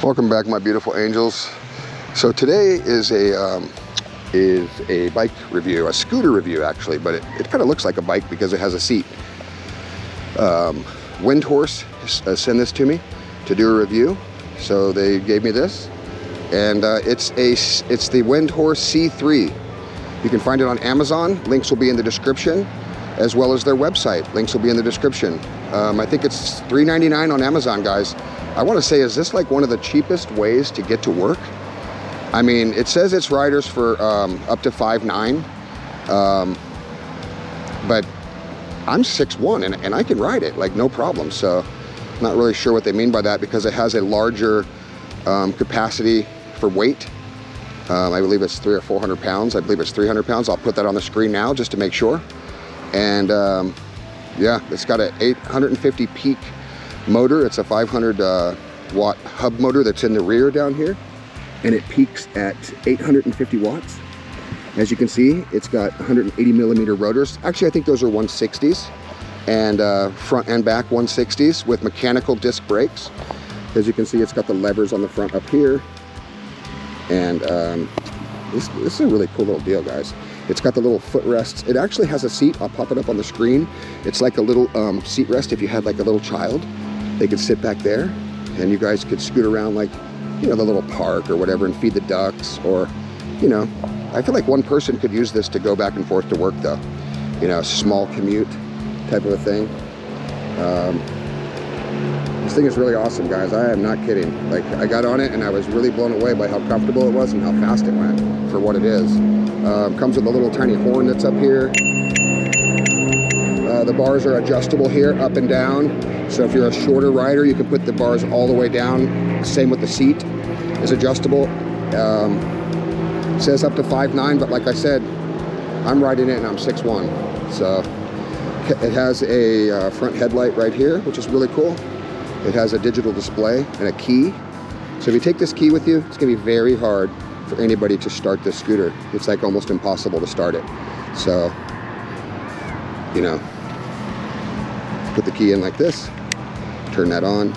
Welcome back, my beautiful angels. So today is a bike review, a scooter review actually, but it kind of looks like a bike because it has a seat. Windhorse sent this to me to do a review, so they gave me this, and it's the Windhorse C3. You can find it on Amazon. Links will be in the description, as well as their website. Links will be in the description. I think it's $3.99 on Amazon, guys. I want to say, is this like one of the cheapest ways to get to work? I mean, it says it's riders for up to 5'9", but I'm 6'1", and I can ride it like no problem. So I'm not really sure what they mean by that, because it has a larger capacity for weight. I believe it's 300 or 400 pounds. I believe it's 300 pounds. I'll put that on the screen now just to make sure. And yeah, it's got an 850 peak motor. It's a 500 watt hub motor that's in the rear down here, and it peaks at 850 watts. As you can see, it's got 180 millimeter rotors. Actually, I think those are 160s, and front and back 160s with mechanical disc brakes. As you can see, it's got the levers on the front up here, and this is a really cool little deal, guys. It's got the little footrests. It actually has a seat. I'll pop it up on the screen. It's like a little seat rest. If you had like a little child, they could sit back there, and you guys could scoot around like, you know, the little park or whatever, and feed the ducks, or, you know, I feel like one person could use this to go back and forth to work though. You know, small commute type of a thing. This thing is really awesome, guys. I am not kidding. Like, I got on it and I was really blown away by how comfortable it was and how fast it went for what it is. Comes with a little tiny horn that's up here. The bars are adjustable here, up and down. So if you're a shorter rider, you can put the bars all the way down. Same with the seat, is adjustable. It says up to 5'9", but like I said, I'm riding it and I'm 6'1". So it has a front headlight right here, which is really cool. It has a digital display and a key. So if you take this key with you, it's gonna be very hard for anybody to start this scooter. It's like almost impossible to start it. So, you know, put the key in like this, turn that on.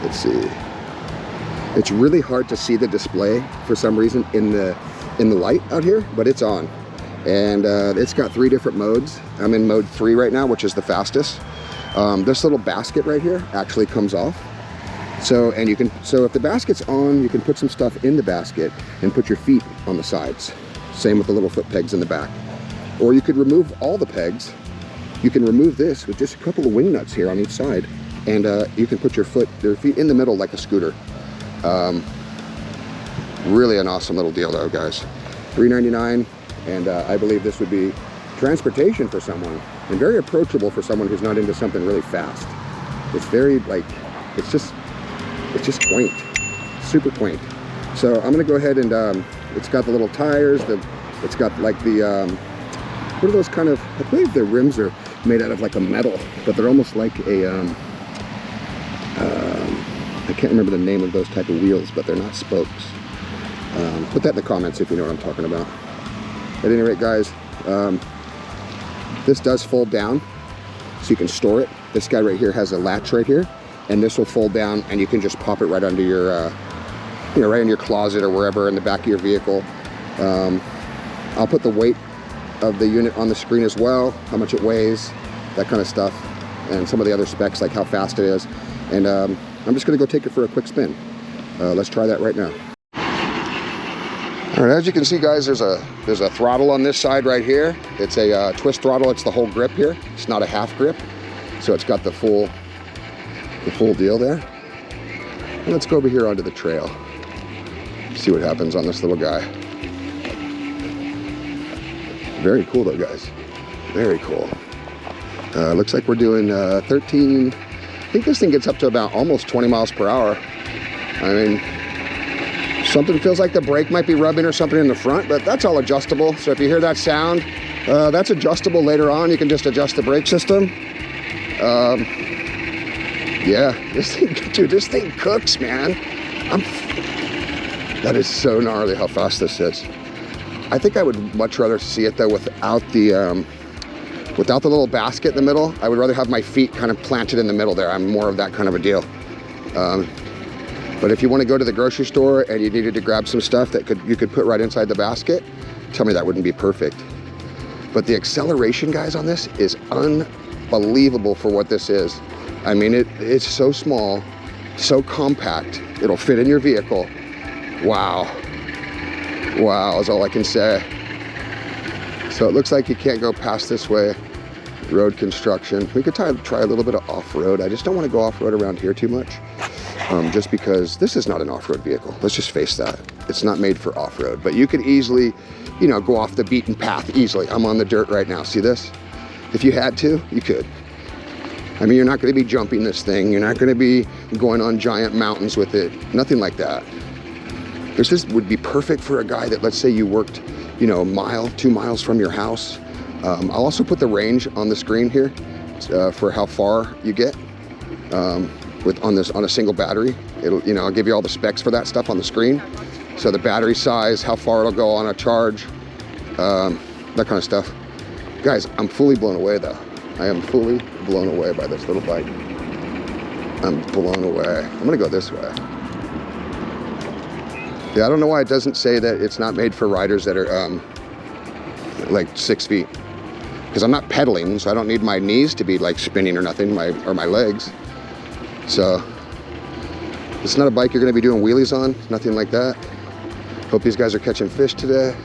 Let's see. It's really hard to see the display for some reason in the light out here, but it's on. And it's got 3 different modes. I'm in mode 3 right now, which is the fastest. This little basket right here actually comes off. So if the basket's on, you can put some stuff in the basket and put your feet on the sides. Same with the little foot pegs in the back. Or you could remove all the pegs. You can remove this with just a couple of wing nuts here on each side, and you can put your feet in the middle like a scooter. Really an awesome little deal though, guys. $3.99, and I believe this would be transportation for someone, and very approachable for someone who's not into something really fast. It's very, like, it's just quaint, super quaint. So I'm gonna go ahead and it's got the little tires, it's got like the what are those kind of, I believe the rims are made out of like a metal, but they're almost like a I can't remember the name of those type of wheels, but they're not spokes. Put that in the comments if you know what I'm talking about. At any rate, guys, this does fold down, so you can store it. This guy right here has a latch right here, and this will fold down, and you can just pop it right under your, you know, right in your closet or wherever in the back of your vehicle. I'll put the weight of the unit on the screen as well, how much it weighs, that kind of stuff, and some of the other specs like how fast it is. And I'm just gonna go take it for a quick spin. Let's try that right now. All right, as you can see, guys, there's a throttle on this side right here. It's a twist throttle. It's the whole grip here. It's not a half grip, so it's got the full deal there. And let's go over here onto the trail. See what happens on this little guy. Very cool though, guys. Very cool. Looks like we're doing 13. I think this thing gets up to about almost 20 miles per hour. I mean, something feels like the brake might be rubbing or something in the front, but that's all adjustable. So if you hear that sound, that's adjustable later on. You can just adjust the brake system. Yeah, this thing, dude, this thing cooks, man. That is so gnarly how fast this is. I think I would much rather see it though without the little basket in the middle. I would rather have my feet kind of planted in the middle there. I'm more of that kind of a deal. But if you want to go to the grocery store and you needed to grab some stuff that you could put right inside the basket, tell me that wouldn't be perfect. But the acceleration, guys, on this is unbelievable for what this is. I mean, it's so small, so compact. It'll fit in your vehicle. Wow. Wow is all I can say. So it looks like you can't go past this way. Road construction. We could try a little bit of off-road. I just don't want to go off-road around here too much. Just because this is not an off-road vehicle. Let's just face that. It's not made for off-road, but you could easily, you know, go off the beaten path easily. I'm on the dirt right now. See this? If you had to, you could. I mean, you're not going to be jumping this thing. You're not going to be going on giant mountains with it. Nothing like that. This would be perfect for a guy that, let's say you worked, you know, a mile, 2 miles from your house. I'll also put the range on the screen here for how far you get. On a single battery. It'll, you know, I'll give you all the specs for that stuff on the screen. So the battery size, how far it'll go on a charge, that kind of stuff. Guys, I'm fully blown away though. I am fully blown away by this little bike. I'm blown away. I'm gonna go this way. Yeah, I don't know why it doesn't say that it's not made for riders that are like 6 feet. Because I'm not pedaling, so I don't need my knees to be like spinning or nothing, or my legs. So it's not a bike you're going to be doing wheelies on, nothing like that. Hope these guys are catching fish today.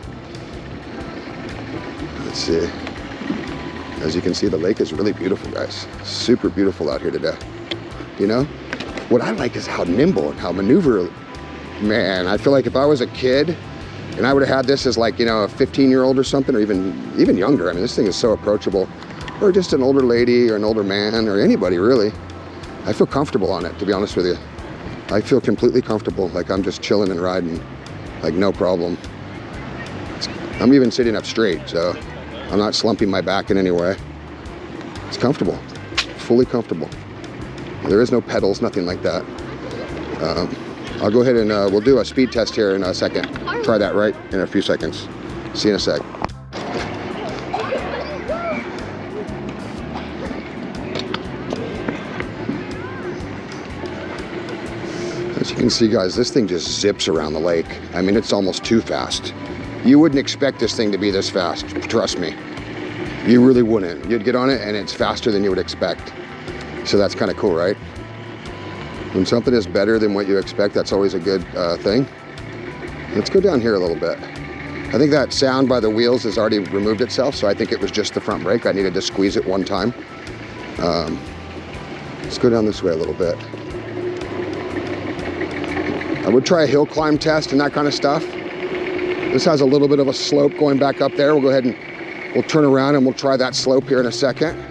Let's see. As you can see, the lake is really beautiful, guys. Super beautiful out here today. You know, what I like is how nimble and how maneuver. Man, I feel like if I was a kid and I would have had this as like, you know, a 15-year-old or something, or even younger. I mean, this thing is so approachable. Or just an older lady or an older man or anybody really. I feel comfortable on it, to be honest with you. I feel completely comfortable, like I'm just chilling and riding, like no problem. I'm even sitting up straight, so I'm not slumping my back in any way. It's comfortable, fully comfortable. There is no pedals, nothing like that. I'll go ahead and we'll do a speed test here in a second. Try that right in a few seconds. See you in a sec. As you can see, guys, this thing just zips around the lake. I mean, it's almost too fast. You wouldn't expect this thing to be this fast, trust me. You really wouldn't. You'd get on it and it's faster than you would expect. So that's kind of cool, right? When something is better than what you expect, that's always a good thing. Let's go down here a little bit. I think that sound by the wheels has already removed itself, so I think it was just the front brake. I needed to squeeze it one time. Let's go down this way a little bit. I would try a hill climb test and that kind of stuff. This has a little bit of a slope going back up there. We'll go ahead and we'll turn around and we'll try that slope here in a second.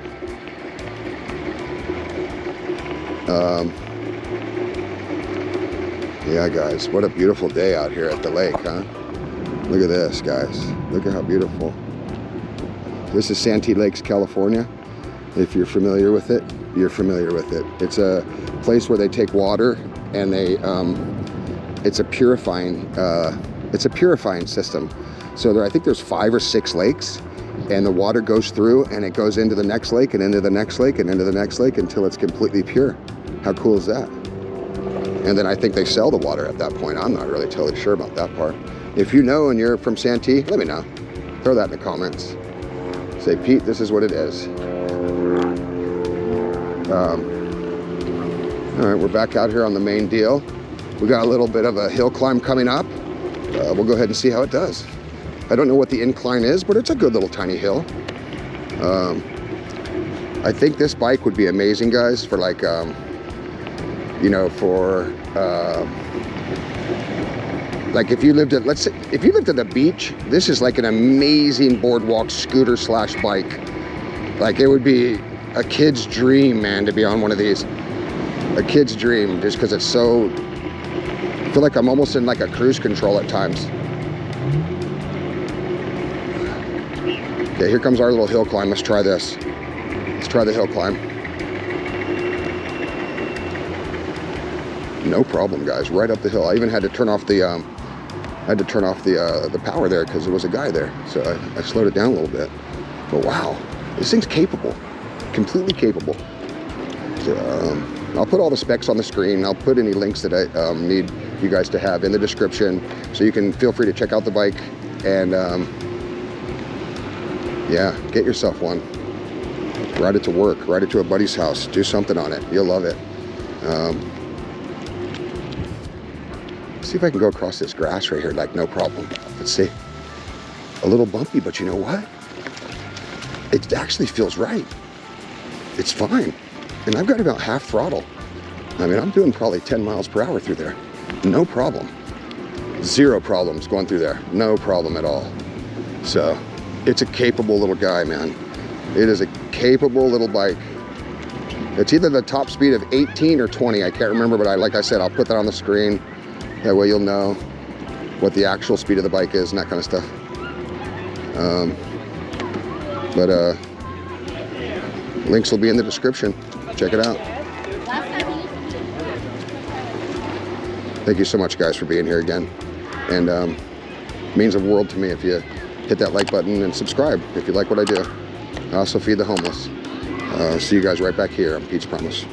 Yeah, guys, what a beautiful day out here at the lake, huh? Look at this, guys. Look at how beautiful. This is Santee Lakes, California. If you're familiar with it, you're familiar with it. It's a place where they take water and they, it's a purifying system. So I think there's 5 or 6 lakes, and the water goes through and it goes into the next lake and into the next lake and into the next lake until it's completely pure. How cool is that? And then I think they sell the water at that point. I'm not really totally sure about that part. If you know and you're from Santee, let me know. Throw that in the comments. Say, Pete, this is what it is. All right, we're back out here on the main deal. We got a little bit of a hill climb coming up. We'll go ahead and see how it does. I don't know what the incline is, but it's a good little tiny hill. I think this bike would be amazing, guys, for like, you know, for like if you lived at, let's say, if you lived at the beach, this is like an amazing boardwalk scooter / bike. Like it would be a kid's dream, man, to be on one of these. A kid's dream, just because it's so, I feel like I'm almost in like a cruise control at times. Okay, here comes our little hill climb. Let's try this. Let's try the hill climb. No problem, guys. Right up the hill. I even had to turn off the the power there because there was a guy there. So I slowed it down a little bit. But wow, this thing's capable. Completely capable. So, I'll put all the specs on the screen. I'll put any links that I need you guys to have in the description, so you can feel free to check out the bike and yeah, get yourself one. Ride it to work, ride it to a buddy's house, do something on it. You'll love it. See if I can go across this grass right here, like no problem. Let's see. A little bumpy, but you know what? It actually feels right. It's fine. And I've got about half throttle. I mean, I'm doing probably 10 miles per hour through there. No problem. Zero problems going through there. No problem at all. So it's a capable little guy, man. It is a capable little bike. It's either the top speed of 18 or 20. I can't remember, but like I said, I'll put that on the screen. That way you'll know what the actual speed of the bike is and that kind of stuff. Links will be in the description. Check it out. Thank you so much, guys, for being here again. And means the world to me if you hit that like button and subscribe if you like what I do. I also feed the homeless. See you guys right back here on Pete's Promise.